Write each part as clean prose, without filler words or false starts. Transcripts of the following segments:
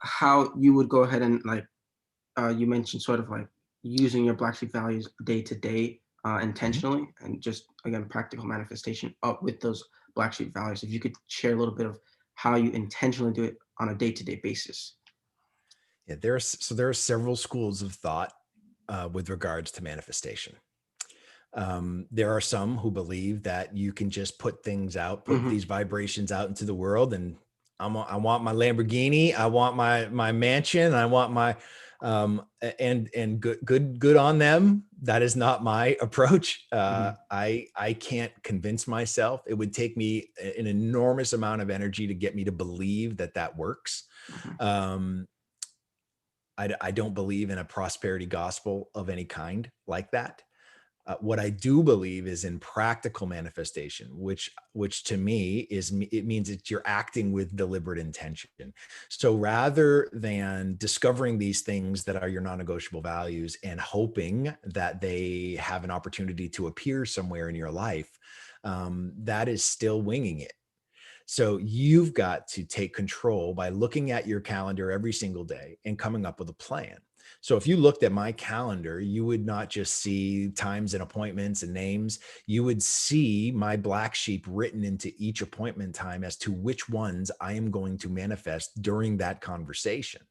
how you would go ahead and like you mentioned sort of like using your black sheep values day to day Mhm. intentionally and just again practical manifestation up with those black sheep values. If you could share a little bit of how you intentionally do it on a day to day basis. Yeah, there are several schools of thought with regards to manifestation. There are some who believe that you can just put things out, put Hmm. these vibrations out into the world, and I want my Lamborghini, I want my mansion, I want my and good on them. That is not my approach. Hmm. I can't convince myself. It would take me an enormous amount of energy to get me to believe that that works. Hmm. Um, I don't believe in a prosperity gospel of any kind like that. What I do believe is in practical manifestation, which to me it means that you're acting with deliberate intention. So rather than discovering these things that are your non-negotiable values and hoping that they have an opportunity to appear somewhere in your life, that is still winging it. So you've got to take control by looking at your calendar every single day and coming up with a plan. So if you looked at my calendar, you would not just see times and appointments and names. You would see my black sheep written into each appointment time as to which ones I am going to manifest during that conversation.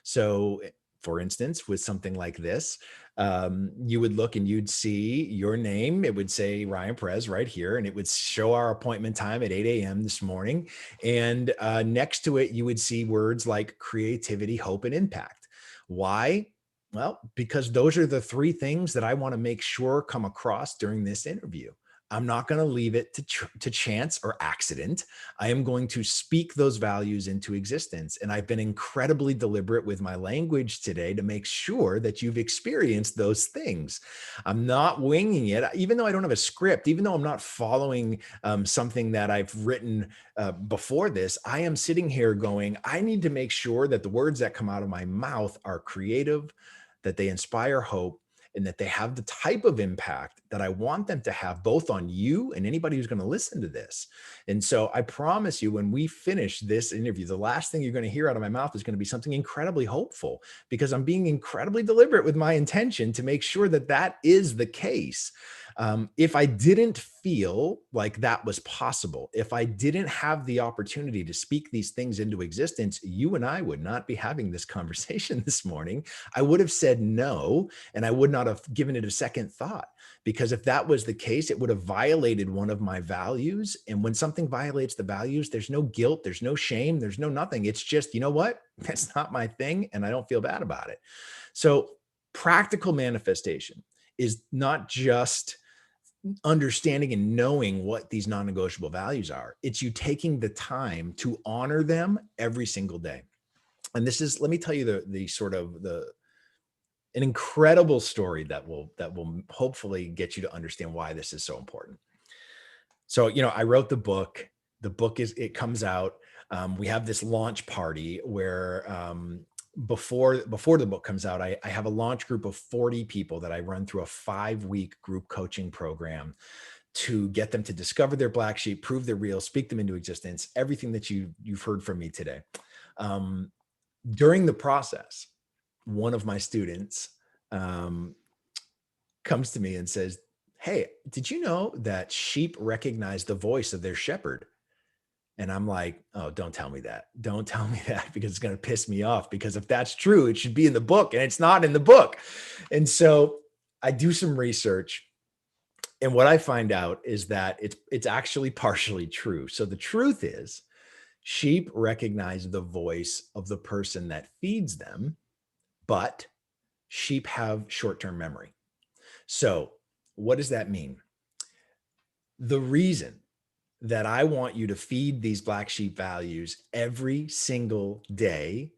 So for instance, with something like this, you would look and you'd see your name. It would say Ryan Perez right here, and it would show our appointment time at 8 a.m. this morning. And next to it, you would see words like creativity, hope, and impact. Why? Well, because those are the three things that I want to make sure come across during this interview. I'm not going to leave it to chance or accident. I am going to speak those values into existence. And I've been incredibly deliberate with my language today to make sure that you've experienced those things. I'm not winging it, even though I don't have a script, even though I'm not following something that I've written before this. I am sitting here going, I need to make sure that the words that come out of my mouth are creative, that they inspire hope, and that they have the type of impact that I want them to have both on you and anybody who's going to listen to this. And so I promise you, when we finish this interview, the last thing you're going to hear out of my mouth is going to be something incredibly hopeful, because I'm being incredibly deliberate with my intention to make sure that that is the case. If I didn't feel like that was possible, if I didn't have the opportunity to speak these things into existence, you and I would not be having this conversation this morning. I would have said no, and I would not have given it a second thought, because if that was the case, it would have violated one of my values. And when something violates the values, there's no guilt, there's no shame, there's no nothing. It's just, you know what? That's not my thing, and I don't feel bad about it. So, practical manifestation is not just understanding and knowing what these non-negotiable values are. It's you taking the time to honor them every single day. And this is, let me tell you the sort of the an incredible story that will hopefully get you to understand why this is so important. So, I wrote the book. The book it comes out. We have this launch party where before the book comes out, I have a launch group of 40 people that I run through a 5-week group coaching program to get them to discover their black sheep, prove they're real, speak them into existence, everything that you've heard from me today. Um, During the process, one of my students um, comes to me and says, "Hey, did you know that sheep recognize the voice of their shepherd?" And I'm like, "Oh, don't tell me that. Don't tell me that, because it's going to piss me off. Because if that's true, it should be in the book, and it's not in the book." And so I do some research, and what I find out is that it's actually partially true. So the truth is, sheep recognize the voice of the person that feeds them, but sheep have short-term memory. So what does that mean? The reason that I want you to feed these black sheep values every single day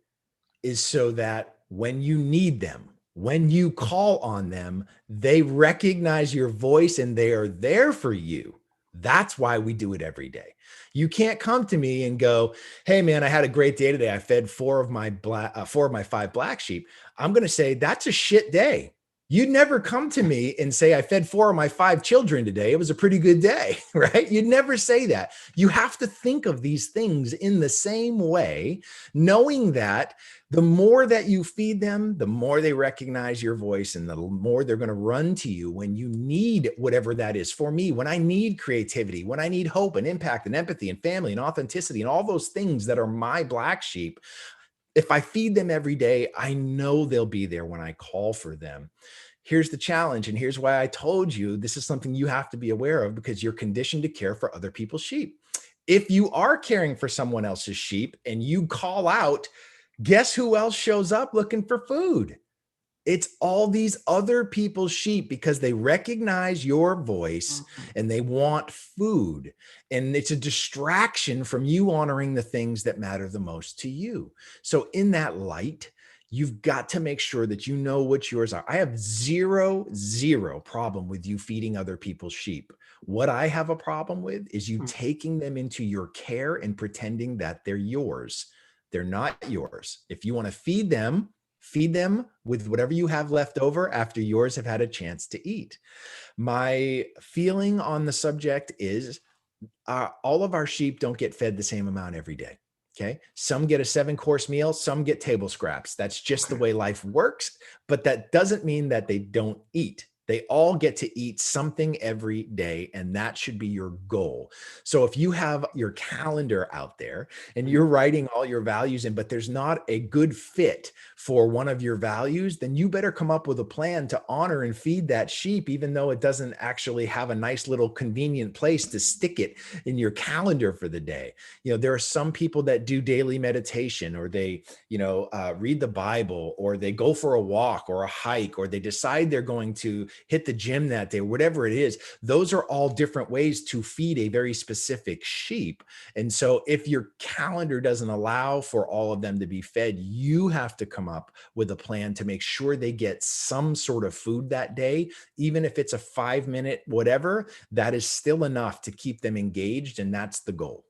is so that when you need them, when you call on them, they recognize your voice and they are there for you. That's why we do it every day. You can't come to me and go, "Hey man, I had a great day today. I fed four of my 5 black sheep." I'm going to say, "That's a shit day." You'd never come to me and say, I fed 4 of my 5 children today. It was a pretty good day, right? You'd never say that. You have to think of these things in the same way, knowing that the more that you feed them, the more they recognize your voice and the more they're going to run to you when you need whatever that is. For me, when I need creativity, when I need hope and impact and empathy and family and authenticity and all those things that are my black sheep, if I feed them every day, I know they'll be there when I call for them. Here's the challenge, and here's why I told you this is something you have to be aware of because you're conditioned to care for other people's sheep. If you are caring for someone else's sheep and you call out, guess who else shows up looking for food? It's all these other people's sheep because they recognize your voice Mhm. and they want food. And it's a distraction from you honoring the things that matter the most to you. So, in that light, you've got to make sure that you know what yours are. I have zero problem with you feeding other people's sheep. What I have a problem with is you Mm. taking them into your care and pretending that they're yours. They're not yours. If you want to feed them with whatever you have left over after yours have had a chance to eat. My feeling on the subject is all of our sheep don't get fed the same amount every day. Okay. Some get a 7-course meal, some get table scraps. That's just the Okay. way life works. But that doesn't mean that they don't eat. They all get to eat something every day, and that should be your goal. So if you have your calendar out there and Mhm. you're writing all your values in, but there's not a good fit for one of your values, then you better come up with a plan to honor and feed that sheep, even though it doesn't actually have a nice little convenient place to stick it in your calendar for the day. There are some people that do daily meditation or they, read the Bible or they go for a walk or a hike or they decide they're going to hit the gym that day, whatever it is. Those are all different ways to feed a very specific sheep. And so if your calendar doesn't allow for all of them to be fed, you have to come up with a plan to make sure they get some sort of food that day, even if it's a 5-minute whatever, that is still enough to keep them engaged. And that's the goal.